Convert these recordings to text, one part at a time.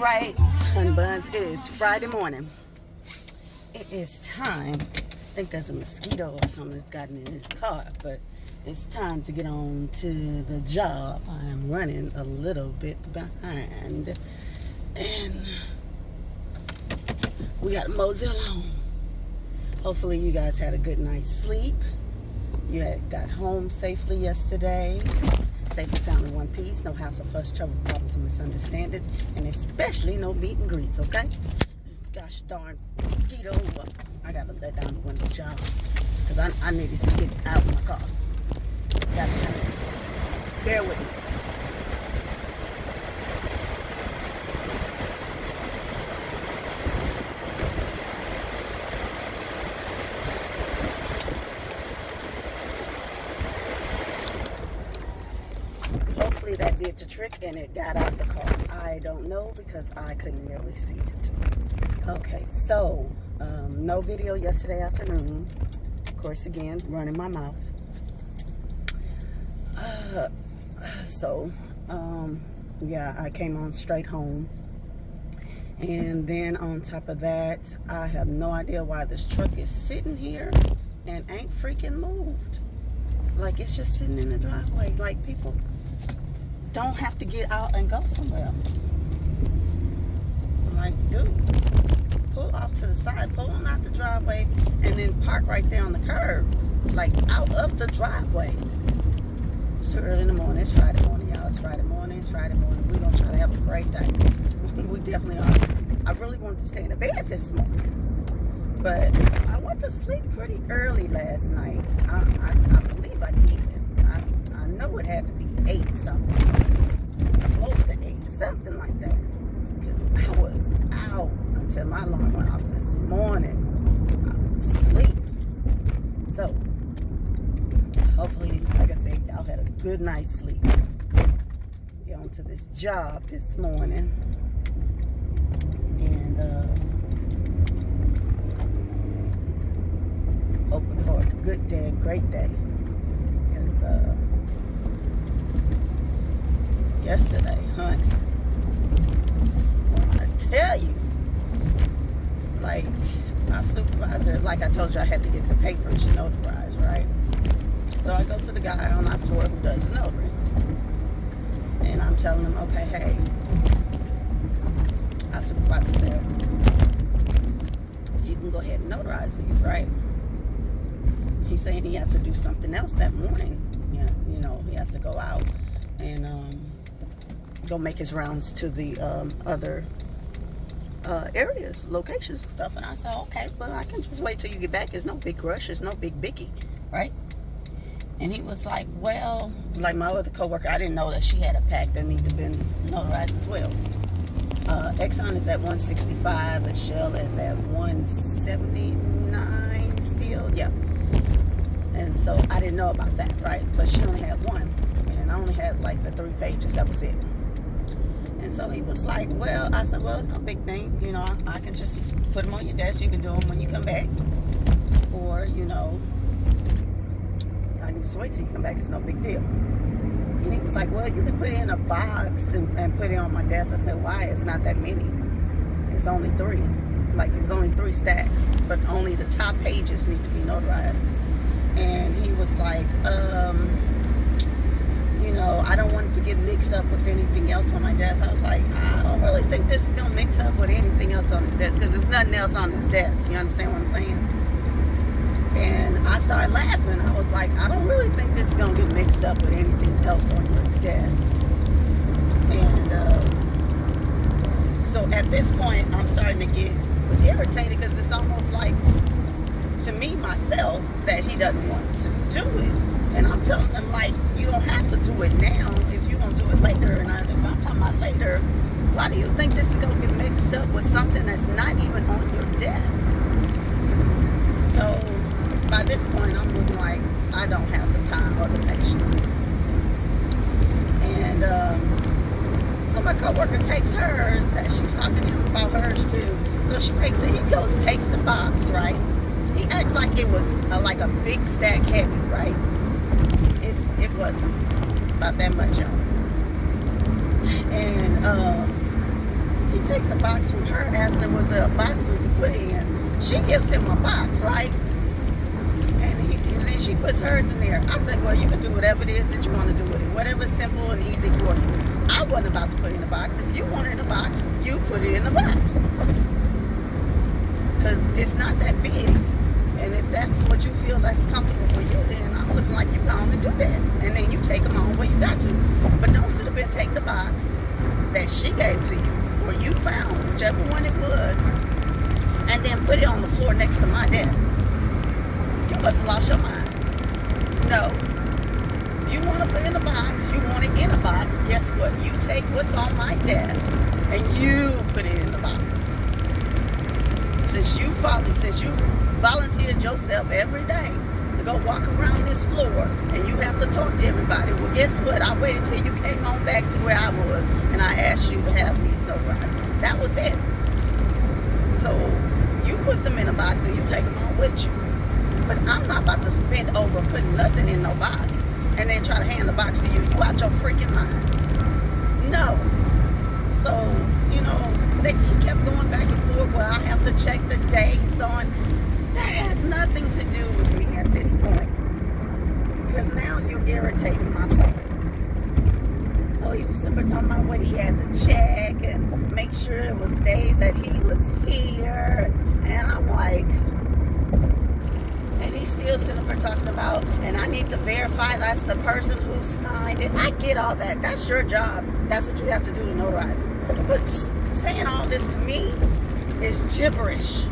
Right, honey buns, it is Friday morning. It is time. I think there's a mosquito or something that's gotten in his car, but it's time to get on to the job. I'm running a little bit behind, and we got to mosey along. Hopefully you guys had a good night's sleep. You got home safely yesterday. Safe and sound in one piece. No hassle, fuss, trouble, problems, and misunderstandings. And especially no meet and greets, okay? Gosh darn mosquito. I gotta let down the window, y'all. Because I needed to get out of my car. Gotta turn. Bear with me. Hopefully that did the trick and it got out the car. I don't know because I couldn't really see it. Okay, so no video yesterday afternoon. Of course, again, running my mouth. Yeah, I came on straight home. And then on top of that, I have no idea why this truck is sitting here and ain't freaking moved. Like, it's just sitting in the driveway. Like, people don't have to get out and go somewhere. Like, dude, pull off to the side, pull on out the driveway, and then park right there on the curb, like out of the driveway. It's too early in the morning. It's Friday morning, y'all. It's Friday morning. It's Friday morning. We're gonna try to have a great day. We definitely are. I really wanted to stay in the bed this morning, but I went to sleep pretty early last night. I believe I did. I know it had to be 8 something, close to 8, something like that. Because I was out until my alarm went off this morning. I was asleep. So, hopefully, like I said, y'all had a good night's sleep. Get on to this job this morning. And, hoping for a good day, a great day. Because, yesterday, honey, when I tell you, like, my supervisor, like I told you, I had to get the papers notarized, right? So I go to the guy on our floor who does the notary, and I'm telling him, okay, hey, our supervisor said, if you can go ahead and notarize these, right? He's saying he has to do something else that morning. Yeah, you know, he has to go out and go make his rounds to the other areas, locations and stuff. And I said, okay, well, I can just wait till you get back. There's no big rush. There's no big biggie, right? And he was like, well, like my other coworker, I didn't know that she had a pack that needed to be notarized as well. Exxon is at 165 and Shell is at 179 still. Yeah. And so I didn't know about that, right? But she only had one. And I only had like the 3 pages. That was it. And so he was like, well, I said, well, it's no big thing. You know, I can just put them on your desk. You can do them when you come back. Or, you know, I can just wait till you come back. It's no big deal. And he was like, well, you can put it in a box and put it on my desk. I said, why? It's not that many. It's only 3. Like, it was only 3 stacks. But only the top pages need to be notarized. And he was like, you know, I don't want it to get mixed up with anything else on my desk. I was like, I don't really think this is going to mix up with anything else on his desk, because there's nothing else on his desk. You understand what I'm saying? And I started laughing. I was like, I don't really think this is going to get mixed up with anything else on your desk. And so at this point, I'm starting to get irritated, because it's almost like, to me, myself, that he doesn't want to do it. And I'm telling him, like, you don't have to do it now if you're going to do it later. And if I'm talking about later, why do you think this is going to get mixed up with something that's not even on your desk? So, by this point, I'm looking like I don't have the time or the patience. And so my coworker takes hers, that she's talking to him about hers too. So she takes it, he goes, takes the box, right? He acts like it was like a big stack heavy, right? It wasn't about that much, y'all. And he he takes a box from her, asking him was there a box we could put in. She gives him a box, right? And then she puts hers in there. I said, well, you can do whatever it is that you want to do with it. Whatever's simple and easy for you. I wasn't about to put it in a box. If you want it in a box, you put it in a box. Because it's not that big. And if that's what you feel that's comfortable for you, then I'm looking like you going to do that. And then you take them on where you got to. But don't sit up and take the box that she gave to you, or you found, whichever one it was, and then put it on the floor next to my desk. You must have lost your mind. No. You want to put it in a box, you want it in a box, guess what? You take what's on my desk and you put it in the box. Since you volunteered yourself every day to go walk around this floor and you have to talk to everybody, well, guess what? I waited till you came on back to where I was and I asked you to have these notarized. That was it. So you put them in a box and you take them on with you. But I'm not about to bend over putting nothing in no box and then try to hand the box to you. You out your freaking mind. No. So, you know, he kept going back and forth. Well, I have to check the dates on. That has nothing to do with me at this point. Because now you're irritating my soul. So he was simply talking about what he had to check and make sure it was days that he was here. And I'm like, and he's still sitting there talking about, and I need to verify that's the person who signed it. I get all that. That's your job. That's what you have to do to notarize it. But saying all this to me is gibberish.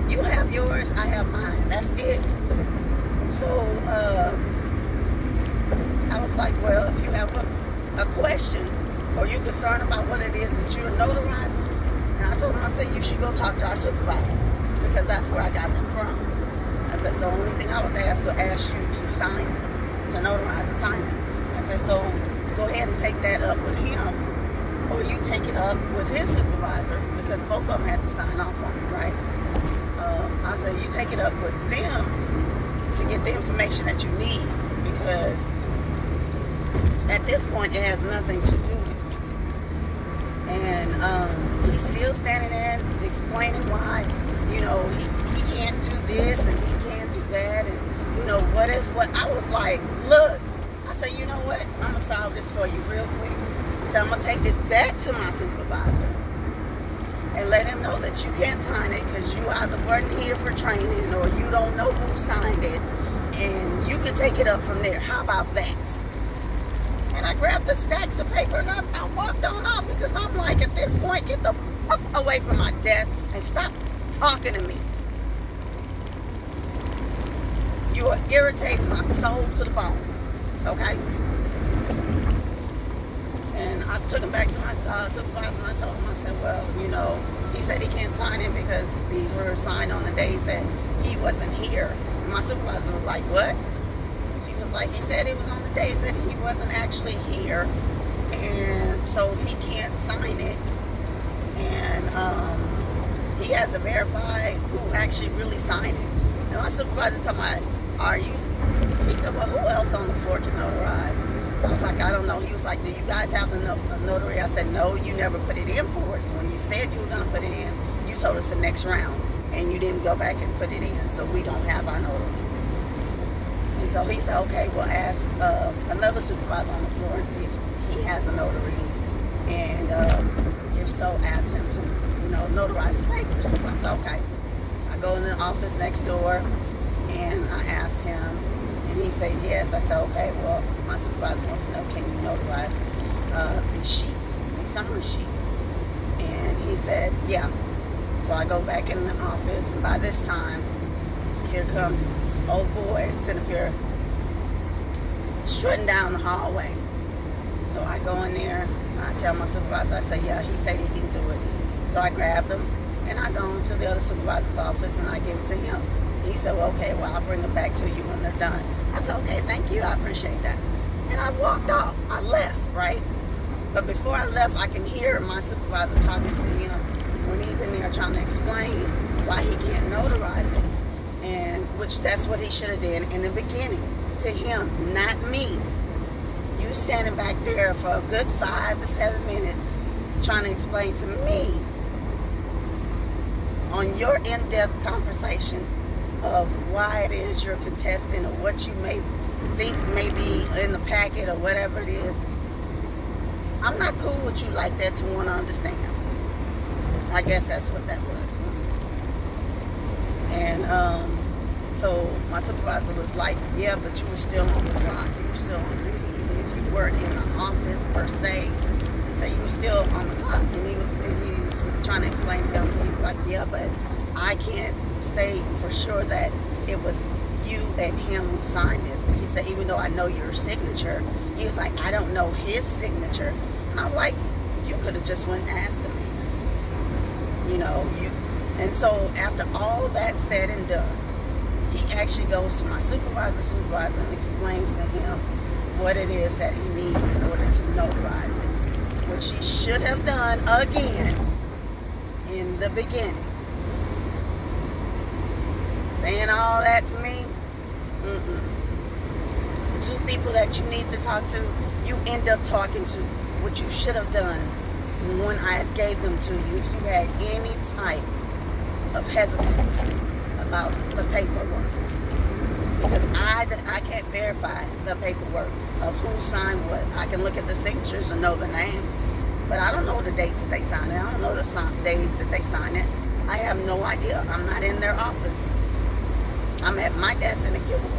You have yours, I have mine. That's it. So, I was like, well, if you have a question or you're concerned about what it is that you're notarizing, and I told him, I said, you should go talk to our supervisor, because that's where I got them from. I said, so the only thing I was asked to ask you to sign them, to notarize and sign them. I said, so go ahead and take that up with him, or you take it up with his supervisor, because both of them had to sign off on it, right? I said, you take it up with them to get the information that you need, because at this point it has nothing to do with me. And he's still standing there explaining why, you know, he can't do this and he can't do that, and you know, what I was like, look, I said, you know what, I'm gonna solve this for you real quick. So I'm gonna take this back to my supervisor and let him know that you can't sign it because you either weren't here for training or you don't know who signed it, and you can take it up from there. How about that? And I grabbed the stacks of paper and I walked on off, because I'm like, at this point, get the fuck away from my desk and stop talking to me. You are irritating my soul to the bone, okay? And I took him back to my supervisor and I told him, I said, well, you know, he said he can't sign it because these were signed on the days that he wasn't here. And my supervisor was like, what? He was like, he said it was on the days that he wasn't actually here, and so he can't sign it. And he has to verify who actually really signed it. And my supervisor told me, are you? He said, well, who else on the floor can notarize? I was like, I don't know. He was like, do you guys have a notary? I said, no, you never put it in for us. When you said you were going to put it in, you told us the next round, and you didn't go back and put it in, so we don't have our notaries. And so he said, okay, we'll ask another supervisor on the floor and see if he has a notary, and if so, ask him to, you know, notarize the papers. I said, okay. I go in the office next door, and I asked him, and he said yes. I said, okay, well, my supervisor wants to know, can you notarize these sheets, these summary sheets? And he said, yeah. So I go back in the office, and by this time, here comes old boy sitting up here strutting down the hallway. So I go in there, I tell my supervisor, I say, yeah, he said he can do it. So I grabbed him, and I go into the other supervisor's office, and I give it to him. He said, well, okay, well, I'll bring it back to you when they're done. I said, okay, thank you, I appreciate that. And I walked off. I left, right? But before I left, I can hear my supervisor talking to him when he's in there trying to explain why he can't notarize it. And which that's what he should have done in the beginning, to him, not me. You standing back there for a good 5 to 7 minutes trying to explain to me on your in-depth conversation of why it is you're contesting or what you may think may be in the packet or whatever it is. I'm not cool with you like that to want to understand. I guess that's what that was for me. And so my supervisor was like, yeah, but you were still on the clock. You were still on duty. Even if you weren't in the office per se, he said you were still on the clock. And he's trying to explain to him. He was like, yeah, but I can't say for sure that it was you and him who signed this. And he said, even though I know your signature, he was like, I don't know his signature. And I'm like, you could have just went and asked the man. You know, and so after all that said and done, he actually goes to my supervisor and explains to him what it is that he needs in order to notarize it, which he should have done again in the beginning. Saying all that to me, the two people that you need to talk to, you end up talking to, what you should have done when I gave them to you, if you had any type of hesitancy about the paperwork. Because I can't verify the paperwork of who signed what. I can look at the signatures and know the name, but I don't know the dates that they signed it. I don't know the days that they signed it. I have no idea. I'm not in their office. I'm at my desk in the cubicle.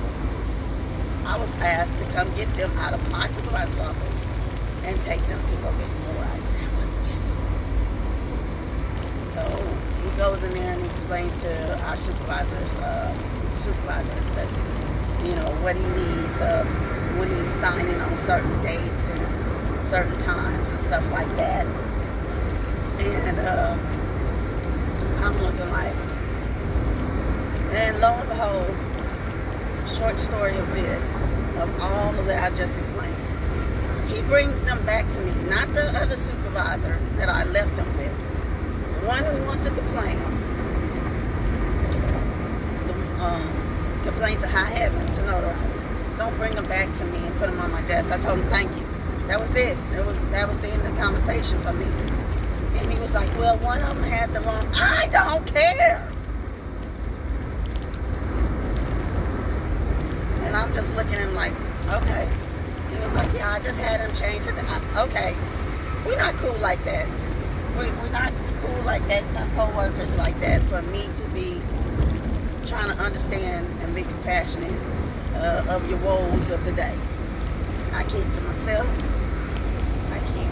I was asked to come get them out of my supervisor's office and take them to go get notarized. That was it. So he goes in there and explains to our supervisor that's, you know, what he needs when he's signing on certain dates and certain times and stuff like that. And I'm looking like, and lo and behold, short story of this, of all of that I just explained, he brings them back to me, not the other supervisor that I left them with, the one who wanted to complain to high heaven to notarize. Don't bring them back to me and put them on my desk. I told him thank you. That was it. That was the end of the conversation for me. And he was like, well, one of them had the wrong. I don't care. And I'm just looking at him like, okay. He was like, yeah, I just had him change it. Okay. We're not cool like that. We're not cool like that, not co-workers like that, for me to be trying to understand and be compassionate of your woes of the day. I keep to myself. I keep,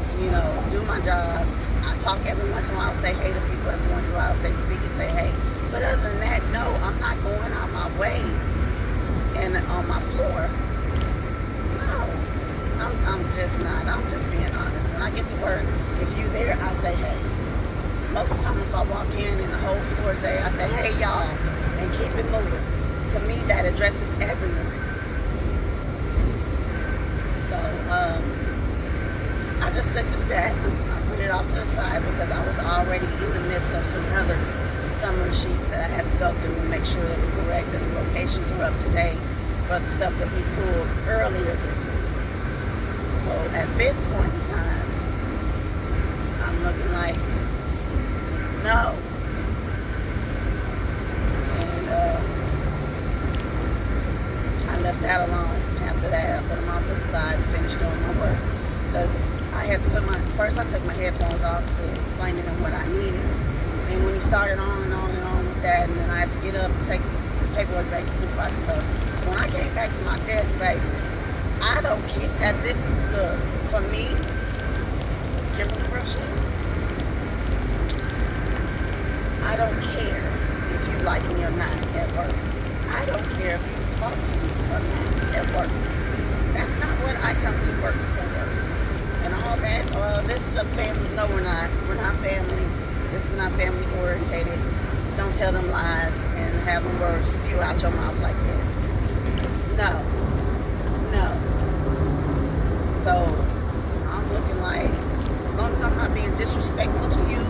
do my job. I talk every once in a while, say hey to people every once in a while if they speak and say hey. But other than that, no, I'm not going out my way and on my floor. No, I'm just not. I'm just being honest. When I get to work, if you there, I say hey. Most of the time, if I walk in and the whole floor is there, I say hey y'all and keep it moving. To me, that addresses everyone. So I just took the stack. I put it off to the side because I was already in the midst of some other summary sheets that I had to go through and make sure they were correct and the locations were up to date for the stuff that we pulled earlier this week. So at this point in time, I'm looking like, no. And I left that alone. After that, I put them off to the side and finished doing my work. Because I had to first I took my headphones off to explain to him what I needed. And when he started on and on and on with that, and then I had to get up and take the paperwork back to the supervisor. So when I came back to my desk, baby, I don't care. Look, for me, Kimberly Brookshield, I don't care if you like me or not at work. I don't care if you talk to me or not at work. That's not what I come to work for. And all that, this is a family. No, we're not. We're not family. This is not family orientated. Don't tell them lies and have them words spew out your mouth like that. No. So, I'm looking like, as long as I'm not being disrespectful to you,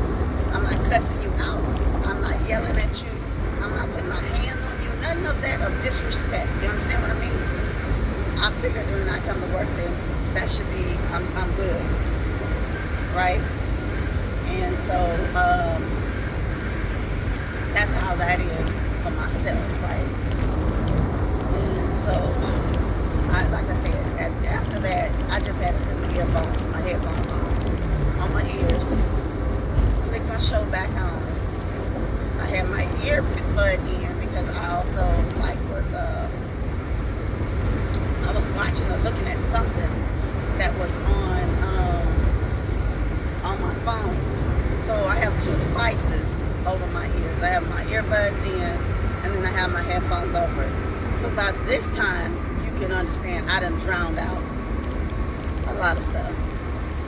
I'm not cussing you out, I'm not yelling at you, I'm not putting my hands on you, nothing of that of disrespect. You understand what I mean? I figured when I come to work, then that should be, I'm good. Right? And so that's how that is for myself, right? And so, like I said, after that, I just had to put my headphones on my ears, click my show back on. I had my earbud in because I also I was watching or looking at something that was on my phone. So I have two devices over my ears. I have my earbuds in, and then I have my headphones over it. So by this time, you can understand I done drowned out a lot of stuff.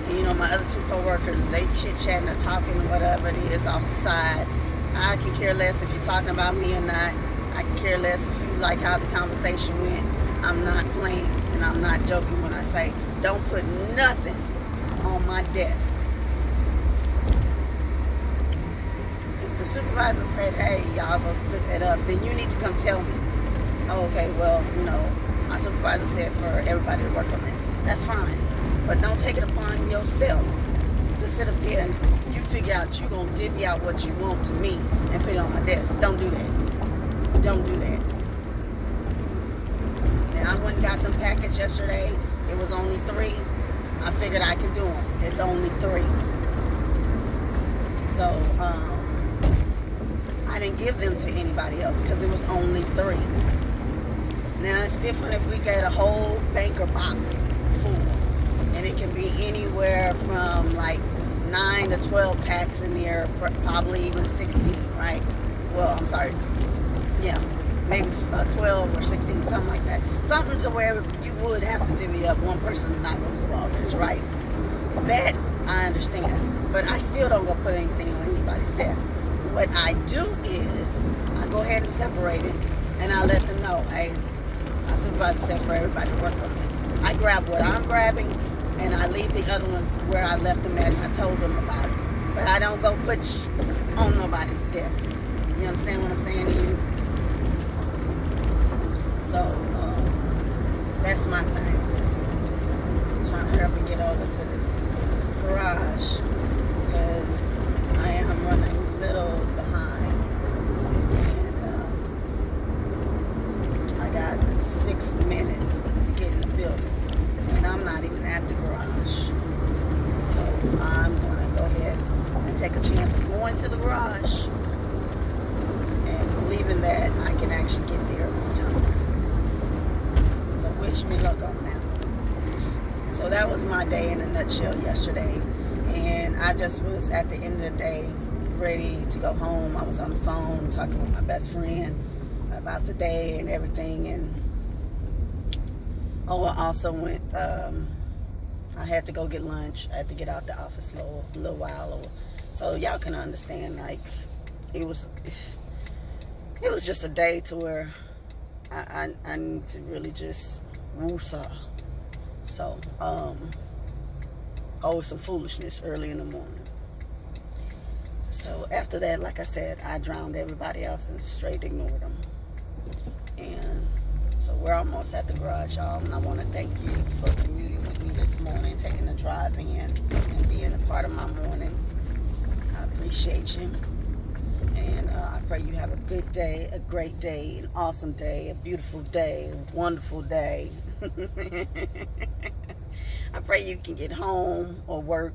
And, you know, my other two co-workers, they chit-chatting or talking or whatever it is off the side. I can care less if you're talking about me or not. I can care less if you like how the conversation went. I'm not playing, and I'm not joking when I say don't put nothing on my desk. If the supervisor said, hey, y'all go split that up, then you need to come tell me. Oh, okay, well, you know, my supervisor said for everybody to work on it. That's fine. But don't take it upon yourself to sit up there and you figure out you're going to divvy out what you want to me and put it on my desk. Don't do that. Don't do that. Now, I went and got them packaged yesterday. It was only 3. I figured I could do them. It's only 3. So, I didn't give them to anybody else because it was only 3. Now, it's different if we get a whole banker box full. And it can be anywhere from like 9 to 12 packs in there, probably even 16, right? Well, I'm sorry. Yeah, maybe 12 or 16, something like that. Something to where you would have to divvy up. One person's not going to do all this, right? That I understand. But I still don't go put anything on anybody's desk. What I do is I go ahead and separate it, and I let them know, hey, my supervisor said for everybody to work on this. I grab what I'm grabbing, and I leave the other ones where I left them at, and I told them about it. But I don't go put on nobody's desk. You understand what I'm saying to you? So, that's my thing. I'm trying to hurry up and get over to this garage, because I am running a little behind. And I got 6 minutes to get in the building. And I'm not even at the garage. So I'm going to go ahead and take a chance of going to the garage and believing that I can actually get there on time. So wish me luck on that one. So that was my day in a nutshell yesterday. And I just was at the end of the day ready to go home. I was on the phone talking with my best friend about the day and everything. And I also went, I had to go get lunch. I had to get out the office a little while. So y'all can understand, like, it was just a day to where I need to really just Whoosah. So, always some foolishness early in the morning. So after that, like I said, I drowned everybody else and straight ignored them. And so we're almost at the garage, y'all, and I want to thank you for commuting with me this morning, taking the drive in and being a part of my morning. I appreciate you. And I pray you have a good day, a great day, an awesome day, a beautiful day, a wonderful day. I pray you can get home or work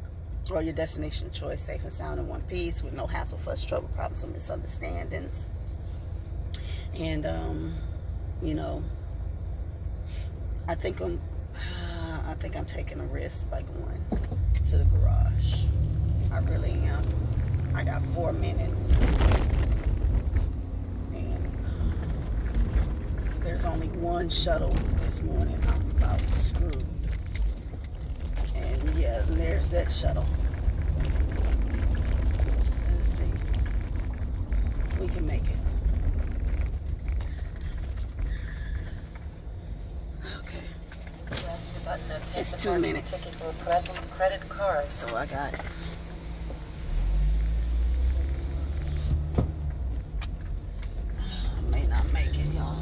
or your destination of choice safe and sound in one piece with no hassle, fuss, trouble, problems, or misunderstandings. And, you know, I think I'm taking a risk by going to the garage. I really am. I got 4 minutes. And there's only one shuttle this morning. I'm about screwed. And yeah, there's that shuttle. Let's see. We can make it. Okay. It's 2 minutes. So I got it. I may not make it, y'all.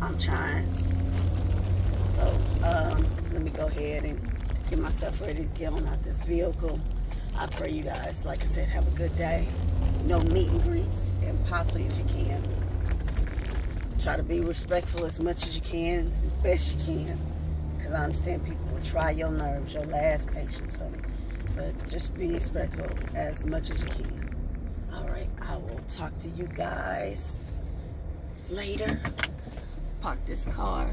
I'm trying. So, let me go ahead and get myself ready to get on out this vehicle. I pray you guys, like I said, have a good day. No meet and greets, and possibly if you can, try to be respectful as much as you can, as best you can. Because I understand people will try your nerves, your last patience, honey. But just be respectful as much as you can. All right, I will talk to you guys later. Park this car